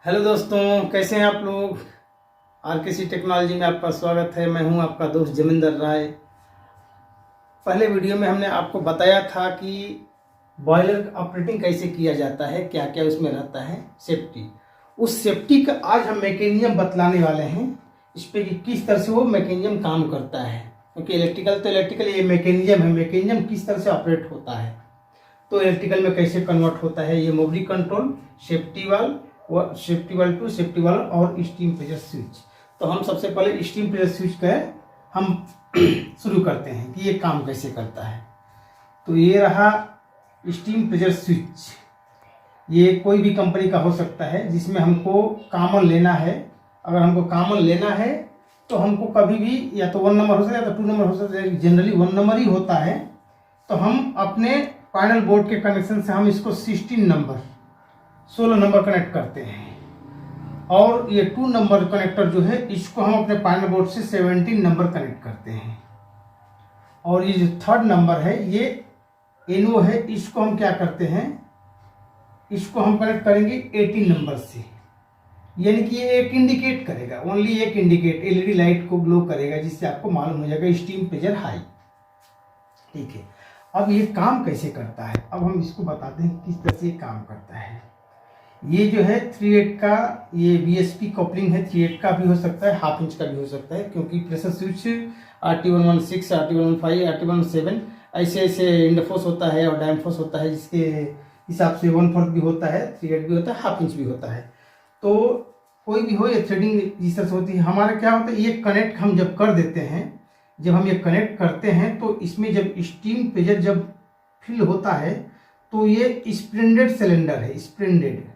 Hello दोस्तों, कैसे हैं आप लोग। आरकेसी टेक्नोलॉजी में आपका स्वागत है। मैं हूं आपका दोस्त जमिंदर राय। पहले वीडियो में हमने आपको बताया था कि बॉयलर ऑपरेटिंग कैसे किया जाता है, क्या क्या उसमें रहता है, सेफ्टी। उस सेफ्टी का आज हम मैकेनिज्म बतलाने वाले हैं इस पर कि किस तरह से वो मैकेनिज्म काम करता है। क्योंकि इलेक्ट्रिकल तो इलेक्ट्रिकल ये मैकेनिज्म है, मैकेनिज्म किस तरह से ऑपरेट होता है। तो इलेक्ट्रिकल में कैसे कन्वर्ट होता है, ये mobility control, safety valve to safety valve और स्टीम प्रेशर स्विच। तो हम सबसे पहले स्टीम प्रेशर स्विच का हम शुरू करते हैं कि ये काम कैसे करता है। तो ये रहा स्टीम प्रेशर स्विच। ये कोई भी कंपनी का हो सकता है जिसमें हमको कॉमन लेना है। अगर हमको कॉमन लेना है तो हमको कभी भी या तो 1 नंबर हो सकता है या तो 2 नंबर हो सकता है। जनरली 1 नंबर ही होता है। तो हम अपने पैनल बोर्ड के कनेक्शन से हम इसको 16 नंबर कनेक्ट करते हैं और ये 2 नंबर कनेक्टर जो है इसको हम अपने पैनल बोर्ड से 17 नंबर कनेक्ट करते हैं। और ये जो 3rd नंबर है ये एनओ है, इसको हम क्या करते हैं, इसको हम कनेक्ट करेंगे 18 नंबर से। यानी कि ये एक इंडिकेट करेगा, ओनली एक इंडिकेट एलईडी लाइट को ग्लो करेगा, जिससे आपको मालूम हो जाएगा स्टीम प्रेशर हाई। ठीक है, अब ये काम कैसे करता है, अब हम इसको बताते हैं किस तरह से ये काम करता है। ये जो है 3/8 का ये बीएसपी कपलिंग है। 3/8 का भी हो सकता है, 1/2 इंच का भी हो सकता है, क्योंकि pressure switch RT116, RT115, RT117 ऐसे ऐसे इंडफोर्स होता है और डैम्फोर्स होता है, जिसके हिसाब से 1/4 भी होता है, 3/8 भी होता है, 1/2 इंच भी होता है। तो कोई भी हो, ये थ्रेडिंग जिस तरह से होती है। हमारा क्या होता है, ये कनेक्ट हम जब कर देते हैं, जब हम ये कनेक्ट करते हैं तो इसमें जब स्टीम प्रेशर जब फिल होता है तो ये स्प्रिंडेड सिलेंडर है। स्प्रिंडेड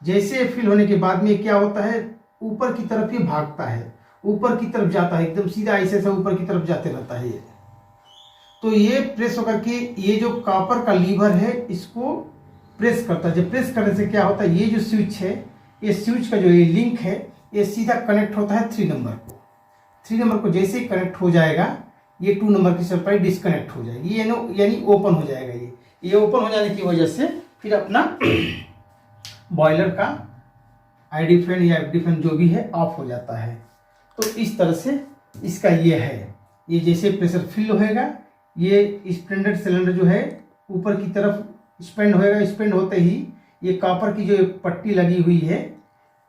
जैसे फिल होने के बाद में क्या होता है, ऊपर की तरफ ये भागता है, ऊपर की तरफ जाता है, एकदम सीधा ऐसे से ऊपर की तरफ जाते रहता है ये। तो ये प्रेस होकर के ये जो कॉपर का लीवर है इसको प्रेस करता है। जब प्रेस करने से क्या होता है, ये जो स्विच है, ये स्विच का जो ये लिंक है ये सीधा कनेक्ट होता है 3 नंबर को। 3 नंबर को जैसे ही कनेक्ट हो जाएगा ये 2 नंबर की सप्लाई डिस्कनेक्ट हो जाएगी, यानी ओपन हो जाएगा। ये ओपन हो जाने की वजह से फिर अपना बॉयलर का आईडी फैन या एफडी फैन जो भी है ऑफ हो जाता है। तो इस तरह से इसका ये है। ये जैसे प्रेशर फिल होएगा, ये स्प्रिंडेड सिलेंडर जो है ऊपर की तरफ स्पेंड होएगा। स्पेंड होते ही ये कॉपर की जो पट्टी लगी हुई है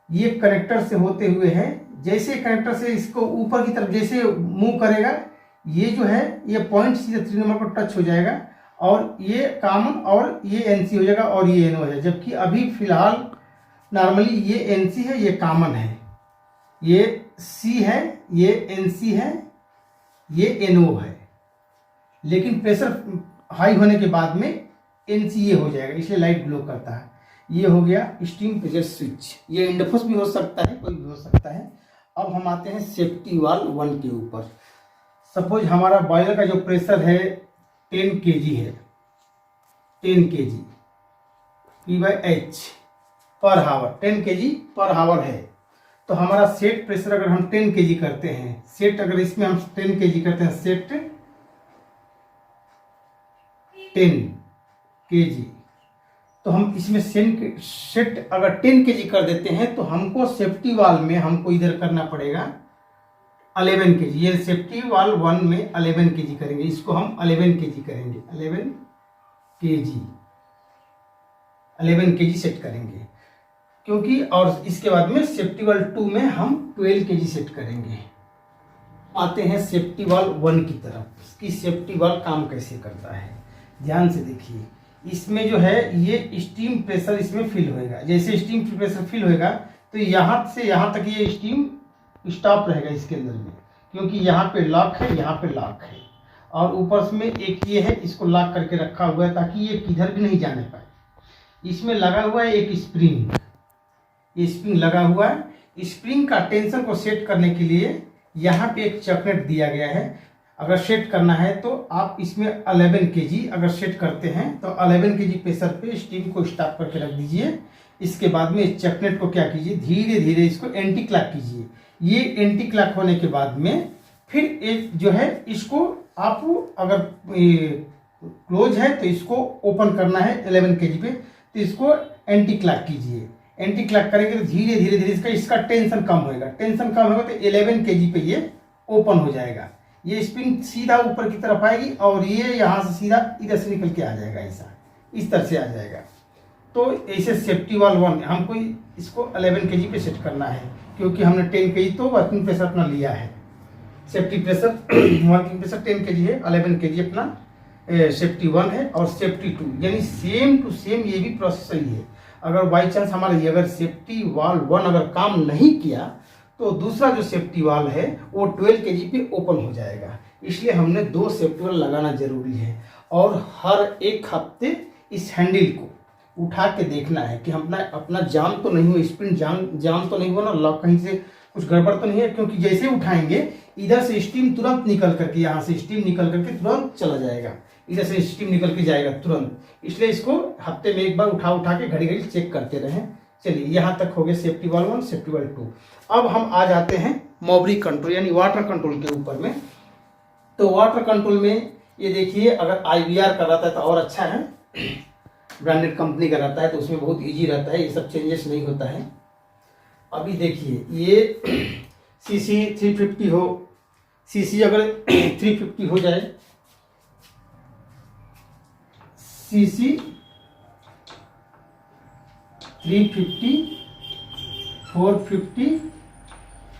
ये कनेक्टर से होते हुए है, जैसे कनेक्टर से इसको ऊपर की तरफ जैसे मूव करेगा, ये जो है ये पॉइंट सीधे 3 नंबर को टच हो जाएगा और ये कॉमन और ये एनसी हो जाएगा और ये एनओ है। जबकि अभी फिलहाल नॉर्मली ये एनसी है, ये कॉमन है, ये सी है, ये एनसी है, ये एनओ है। लेकिन प्रेशर हाई होने के बाद में एनसी ये हो जाएगा, इसलिए लाइट ग्लो करता है। ये हो गया स्टीम प्रेशर स्विच। ये इंडफोर्स भी हो सकता है, कोई भी हो सकता है। अब हम आते हैं सेफ्टी वाल्व 1 के ऊपर। सपोज हमारा बॉयलर का जो प्रेशर है 10 kg है, 10 kg P/H पर हावर, 10 kg पर हावर है। तो हमारा सेट प्रेशर अगर हम 10 kg करते हैं, सेट अगर इसमें हम 10 kg करते हैं, सेट 10 kg, तो हम इसमें सेट अगर 10 kg कर देते हैं तो हमको सेफ्टी वाल्व में हमको इधर करना पड़ेगा 11 kg। ये सेफ्टी वाल्व 1 में 11 kg करेंगे, इसको हम 11 kg करेंगे, 11 kg सेट करेंगे। क्योंकि और इसके बाद में सेफ्टी वाल्व 2 में हम 12 kg सेट करेंगे। आते हैं सेफ्टी वाल्व 1 की तरफ। इसकी सेफ्टी वाल्व काम कैसे करता है, ध्यान से देखिए। इसमें जो है ये स्टीम प्रेशर इसमें फिल होएगा। जैसे स्टीम प्रेशर फिल होएगा तो यहाँ से यहाँ तक ये स्टीम स्टॉप रहेगा इसके अंदर में, क्योंकि यहाँ पे लॉक है, यहाँ पे लॉक है और ऊपर में एक ये है, इसको लॉक करके रखा हुआ है ताकि ये किधर भी नहीं जाने पाए। इसमें लगा हुआ है एक स्प्रिंग, ये स्प्रिंग लगा हुआ है। स्प्रिंग का टेंशन को सेट करने के लिए यहाँ पे एक चॉकलेट दिया गया है। अगर सेट करना है तो आप इसमें 11 kg अगर सेट करते हैं तो 11 kg प्रेशर पे स्टीम को स्टॉप करके रख दीजिए। इसके बाद में इस चॉकलेट को क्या कीजिए, धीरे धीरे इसको एंटी क्लॉक कीजिए। ये एंटी क्लॉक होने के बाद में फिर एक जो है इसको आप अगर क्लोज है तो इसको ओपन करना है 11 kg पे, तो इसको एंटी क्लॉक कीजिए। एंटी क्लॉक करेंगे तो धीरे धीरे धीरे इसका टेंशन कम होगा। टेंशन कम होगा तो 11 kg पे ये ओपन हो जाएगा। ये स्प्रिंग सीधा ऊपर की तरफ आएगी और ये यहाँ से सीधा इधर से निकल के आ जाएगा, ऐसा इस तरह से आ जाएगा। तो ऐसे सेफ्टी वाल 1 हमको इसको 11 kg पे सेट करना है, क्योंकि हमने 10 kg तो वर्किंग प्रेशर अपना लिया है। Safety pressure working pressure 10 kg है, 11 kg अपना सेफ्टी 1 है और सेफ्टी 2, यानी सेम टू सेम ये भी प्रोसेस ही है। अगर बाई चांस हमारा ये अगर सेफ्टी वाल 1 अगर काम नहीं किया तो दूसरा जो सेफ्टी वाल है वो 12 kg पे ओपन हो जाएगा। इसलिए हमने 2 सेफ्टी वाल लगाना जरूरी है। और हर एक हफ्ते इस हैंडल को उठा के देखना है कि अपना जाम तो नहीं हुआ, स्प्रिंग जाम तो नहीं हुआ ना, लॉक कहीं से कुछ गड़बड़ तो नहीं है। क्योंकि जैसे उठाएंगे इधर से स्टीम तुरंत निकल करके, यहाँ से स्टीम निकल करके तुरंत चला जाएगा, इधर से स्टीम निकल के जाएगा तुरंत। इसलिए इसको हफ्ते में एक बार उठा के घड़ी चेक करते रहें। चलिए यहाँ तक हो गया सेफ्टी वाल 1, सेफ्टी वाल 2। अब हम आ जाते हैं मोबरी कंट्रोल यानी वाटर कंट्रोल के ऊपर में। तो वाटर कंट्रोल में ये देखिए, अगर IVR का रहता है तो और अच्छा है, ब्रांडेड कंपनी का रहता है तो उसमें बहुत इजी रहता है, ये सब चेंजेस नहीं होता है। अभी देखिए ये CC 350 हो, CC अगर 350 हो जाए, CC 350, 450,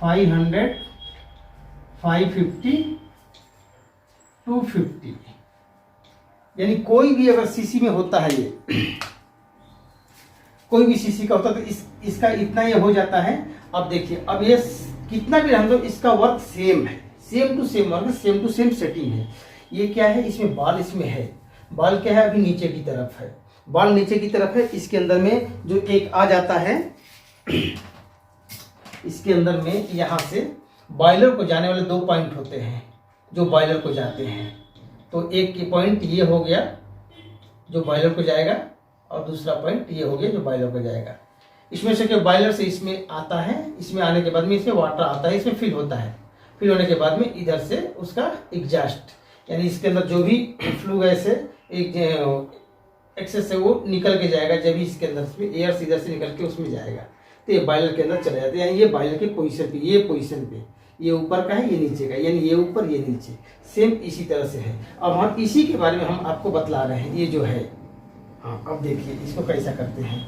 500, 550, 250, यानी कोई भी अगर सीसी में होता है, ये कोई भी सीसी का होता है तो इसका इतना ये हो जाता है। अब देखिए, अब ये कितना भी हम लोग, इसका वर्क सेम है, same to same work, same to same setting है। ये क्या है, इसमें बाल इसमें है, बाल क्या है अभी नीचे की तरफ है, बाल नीचे की तरफ है। इसके अंदर में जो एक आ जाता है, इसके अंदर में यहाँ से बॉयलर को जाने वाले 2 पॉइंट होते हैं जो बॉयलर को जाते हैं। तो एक की पॉइंट ये हो गया जो बॉयलर को जाएगा, और दूसरा पॉइंट ये हो गया जो बॉयलर को जाएगा। इसमें से बॉयलर से इसमें आता है, इसमें आने के बाद में इसमें वाटर आता है, इसमें फिल होता है, फिल होने के बाद में इधर से उसका एग्जॉस्ट, यानी इसके अंदर जो भी फ्लू गैस है एक एक्सेस से वो निकल के जाएगा, जब भी इसके अंदर से एयर सीधर से निकल के उसमें जाएगा तो ये बॉयलर के अंदर चला जाता है। यानी ये बॉयलर के पोजीशन पे, ये पोजीशन पे, ये ऊपर का है ये नीचे का, यानी ये ऊपर ये नीचे, सेम इसी तरह से है। अब हम इसी के बारे में हम आपको बतला रहे हैं, ये जो है। हाँ, अब देखिए इसको कैसा करते हैं।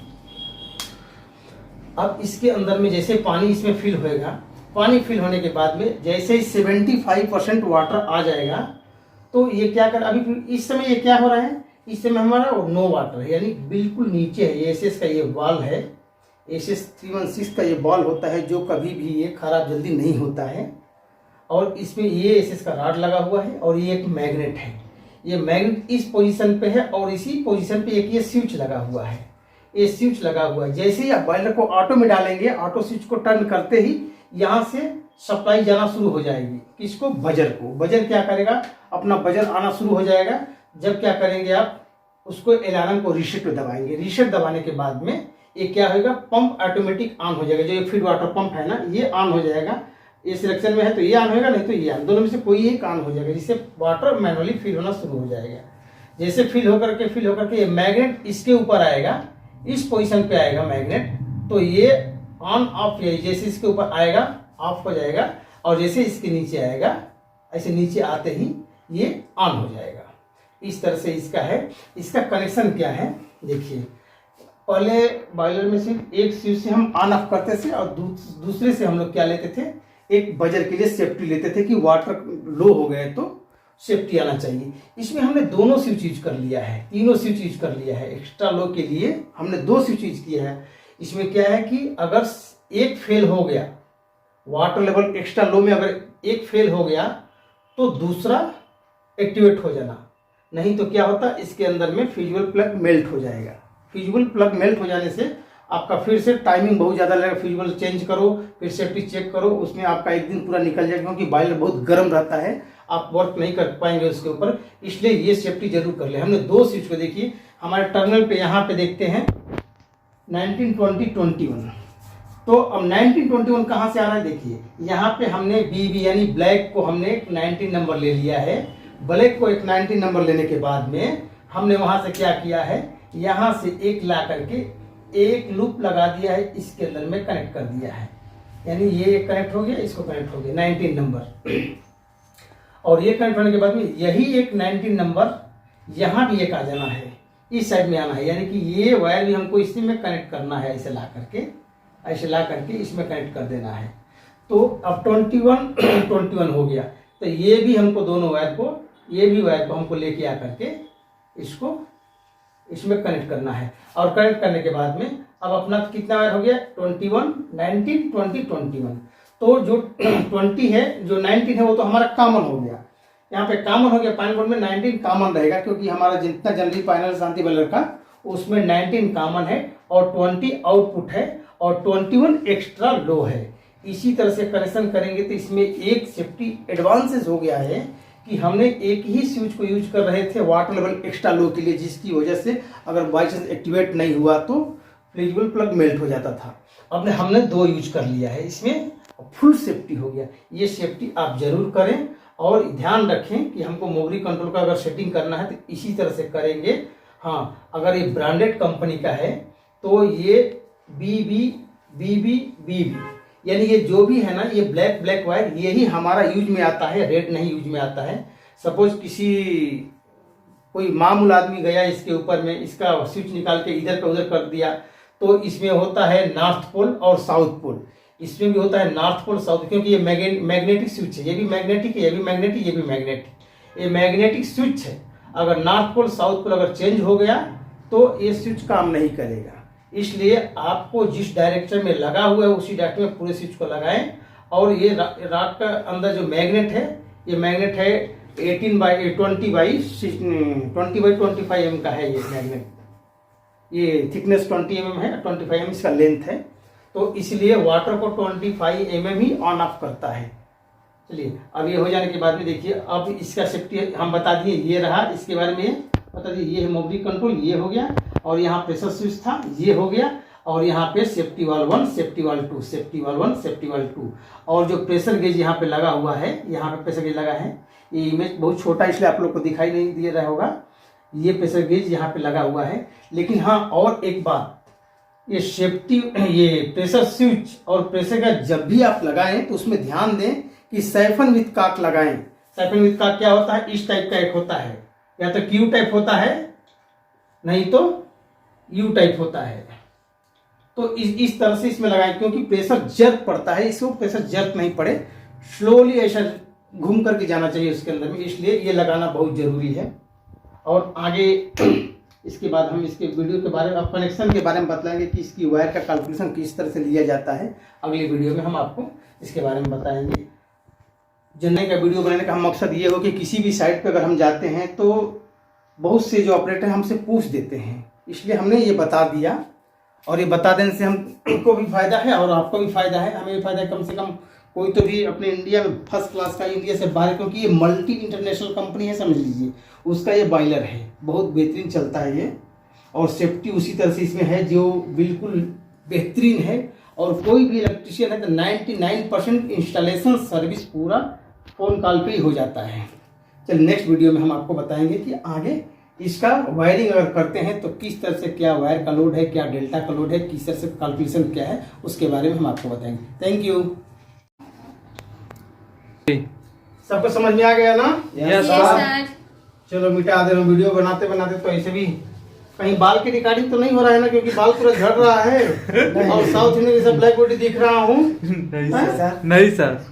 अब इसके अंदर में जैसे पानी इसमें फिल होएगा, पानी फिल होने के बाद में जैसे 75% वाटर आ जाएगा तो ये क्या कर, अभी इस समय ये क्या हो रहा है, इस समय हमारा नो वाटर है, यानी बिल्कुल नीचे है। ये एसएस का ये बॉल है, एसएस 316 का ये बॉल होता है जो कभी भी ये खराब जल्दी नहीं होता है। और इसमें ये एसएस का रॉड लगा हुआ है और ये एक मैग्नेट है। ये मैग्नेट इस पोजीशन पे है और इसी पोजीशन पे एक ये स्विच लगा हुआ है, ये स्विच लगा हुआ है। जैसे ही आप बॉयलर को ऑटो में डालेंगे, ऑटो स्विच को टर्न करते ही यहाँ से सप्लाई जाना शुरू हो जाएगी। किसको, बजर को। बजर क्या करेगा, अपना बजर आना शुरू हो जाएगा। जब क्या करेंगे आप, उसको अलार्म को रीसेट पे दबाएंगे। रीसेट दबाने के बाद में ये क्या होगा, पंप ऑटोमेटिक ऑन हो जाएगा। जो ये फीड वाटर पंप है ना, ये ऑन हो जाएगा। ये सिलेक्शन में है तो ये ऑन होगा, नहीं तो ये ऑन, दोनों में से कोई एक ऑन हो जाएगा, जिससे वाटर मैनुअली फिल होना शुरू हो जाएगा। जैसे फिल होकर के ये मैग्नेट इसके ऊपर आएगा, इस पोजीशन पे आएगा मैग्नेट, तो ये ऑन ऑफ, जैसे इसके ऊपर आएगा ऑफ हो जाएगा, और जैसे इसके नीचे आएगा, ऐसे नीचे आते ही ये ऑन हो जाएगा। इस तरह से इसका है। इसका कनेक्शन क्या है देखिए, पहले बॉयलर में सिर्फ एक स्विच से हम ऑन ऑफ करते थे और दूसरे से हम लोग क्या लेते थे, एक बजर के लिए सेफ्टी लेते थे कि वाटर लो हो गए तो सेफ्टी आना चाहिए। इसमें हमने दोनों स्विच यूज कर लिया है, तीनों स्विच यूज कर लिया है। एक्स्ट्रा लो के लिए हमने 2 स्विच यूज किया है। इसमें क्या है कि अगर एक फेल हो गया, वाटर लेवल एक्स्ट्रा लो में अगर एक फेल हो गया तो दूसरा एक्टिवेट हो जाना, नहीं तो क्या होता, इसके अंदर में फ्यूजिबल प्लग मेल्ट हो जाएगा। फ्यूजिबल प्लग मेल्ट हो जाने से आपका फिर से टाइमिंग बहुत ज़्यादा लगेगा। फ्यूजिबल चेंज करो, फिर सेफ्टी चेक करो, उसमें आपका एक दिन पूरा निकल जाएगा, क्योंकि बॉयलर बहुत गर्म रहता है, आप वर्क नहीं कर पाएंगे उसके ऊपर। इसलिए ये सेफ्टी जरूर कर ले। हमने 2 स्विच को देखिए, हमारे टर्मिनल पे यहाँ पे देखते हैं 19, 20, 21। तो अब 19, 21 कहाँ से आ रहा है देखिए, यहाँ पे हमने BB यानी ब्लैक को हमने 19 नंबर ले लिया है। ब्लैक को एक 19 नंबर लेने के बाद में हमने वहां से क्या किया है, यहाँ से एक ला करके एक लूप लगा दिया है, इसके अंदर में कनेक्ट कर दिया है, यानी ये कनेक्ट हो गया, इसको कनेक्ट हो गया 19 नंबर। और ये कनेक्ट होने के बाद में यही एक 19 नंबर यहाँ भी एक आ जाना है, इस साइड में आना है, यानी कि ये वायर भी हमको इसी में कनेक्ट करना है, ऐसे ला करके इसमें कनेक्ट कर देना है। तो अब 21 हो गया, तो ये भी हमको दोनों वायर को, ये भी वायर को हमको लेके आ करके इसको इसमें कनेक्ट करना है। और कनेक्ट करने के बाद में अब अपना कितना वायर हो गया, 21, 19, 20, 21। तो जो 20 है, जो 19 है वो तो हमारा कॉमन हो गया, यहाँ पे कॉमन हो गया। पैनल बोर्ड में 19 कॉमन रहेगा, क्योंकि हमारा जितना जनरली पैनल शांति बॉयलर का उसमें 19 कॉमन है और 20 आउटपुट है और 21 एक्स्ट्रा लो है। इसी तरह से कनेक्शन करेंगे तो इसमें एक सेफ्टी एडवांसेस हो गया है कि हमने एक ही स्विच को यूज कर रहे थे वाटर लेवल एक्स्ट्रा लो के लिए, जिसकी वजह से अगर बाई चांस एक्टिवेट नहीं हुआ तो फ्रीजिबल प्लग मेल्ट हो जाता था। अब हमने 2 यूज कर लिया है, इसमें फुल सेफ्टी हो गया। ये सेफ्टी आप जरूर करें और ध्यान रखें कि हमको मोबरी कंट्रोल का अगर सेटिंग करना है तो इसी तरह से करेंगे। हाँ, अगर ये ब्रांडेड कंपनी का है तो ये BB यानी ये जो भी है ना, ये ब्लैक वायर यही हमारा यूज में आता है, रेड नहीं यूज में आता है। सपोज कोई मामूल आदमी गया इसके ऊपर में, इसका स्विच निकाल के इधर पे उधर कर दिया, तो इसमें होता है नॉर्थ पोल और साउथ पोल। इसमें भी होता है नॉर्थ पोल साउथ, क्योंकि ये मैग्नेटिक स्विच है, ये भी मैग्नेटिक है, ये भी मैग्नेटिक, ये भी मैग्नेटिक, ये मैग्नेटिक स्विच है। अगर नॉर्थ पोल साउथ पोल अगर चेंज हो गया तो ये स्विच काम नहीं करेगा। इसलिए आपको जिस डायरेक्शन में लगा हुआ है उसी डायरेक्शन में पूरे स्विच को लगाएं। और ये रॉड का अंदर जो मैग्नेट है, ये मैग्नेट है 20 बाई 25 mm का है ये मैग्नेट। ये थिकनेस 20 mm है, 25 mm इसका लेंथ है, तो इसलिए वाटर को 25 mm ही ऑन ऑफ करता है। चलिए, अब ये हो जाने के बाद में देखिए, अब इसका सेफ्टी हम बता दिए, ये रहा, इसके बारे में बता दिए। ये है मोबरी कंट्रोल, ये हो गया, और यहाँ प्रेशर स्विच था, ये हो गया, और यहाँ पे safety valve 1, safety valve 2, safety valve 1, safety valve 2। और जो प्रेशर गेज यहाँ पे लगा हुआ है, यहाँ पे प्रेशर गेज लगा है, ये इमेज बहुत छोटा इसलिए आप लोग को दिखाई नहीं दे रहा होगा, ये प्रेशर गेज यहाँ पे लगा हुआ है। लेकिन हाँ, और एक बात, ये सेफ्टी, ये प्रेशर स्विच और प्रेशर का जब भी आप लगाएं तो उसमें ध्यान दें कि साइफन विथ कॉक लगाएं। साइफन विथ कॉक क्या होता है, इस टाइप का एक होता है, या तो क्यू टाइप होता है, नहीं तो यू टाइप होता है। तो इस तरह से इसमें लगाएं, क्योंकि प्रेशर जर्क पड़ता है, इसको प्रेशर जर्क नहीं पड़े, स्लोली ऐसा घूम करके जाना चाहिए उसके अंदर में, इसलिए ये लगाना बहुत जरूरी है। और आगे इसके बाद हम इसके वीडियो के बारे में, अब कनेक्शन के बारे में बतलाएंगे कि इसकी वायर का कैलकुलेशन किस तरह से लिया जाता है। अगली वीडियो में हम आपको इसके बारे में बताएंगे। जनने का वीडियो बनाने का मकसद ये हो कि किसी भी साइट पे अगर हम जाते हैं तो बहुत से जो ऑपरेटर हमसे पूछ देते हैं, इसलिए हमने ये बता दिया। और ये बता देने से हमको भी फायदा है और आपको भी फायदा है, हमें भी फायदा है। कम से कम कोई तो भी अपने इंडिया में फर्स्ट क्लास का, इंडिया से बाहर, क्योंकि ये मल्टी इंटरनेशनल कंपनी है, समझ लीजिए, उसका ये बॉयलर है, बहुत बेहतरीन चलता है ये। और सेफ्टी उसी तरह से इसमें है जो बिल्कुल बेहतरीन है। और कोई भी इलेक्ट्रिशियन है तो 99% इंस्टॉलेशन सर्विस पूरा फोन कॉल पे ही हो जाता है। चलिए, नेक्स्ट वीडियो में हम आपको बताएंगे कि आगे इसका वायरिंग अगर करते हैं तो किस तरह से, क्या वायर का लोड है, क्या डेल्टा का लोड है, किस तरह से कैलकुलेशन क्या है, उसके बारे में हम आपको बताएंगे। Thank you. सबको समझ में आ गया ना? Yes sir. चलो मिटा दे रहा हूँ, वीडियो बनाते बनाते तो ऐसे भी कहीं बाल की रिकॉर्डिंग तो नहीं हो रहा है ना, क्योंकि बाल पूरा झड़ रहा है और साउथ इंडियन जैसा ब्लैक बॉडी दिख रहा हूँ। नहीं सर।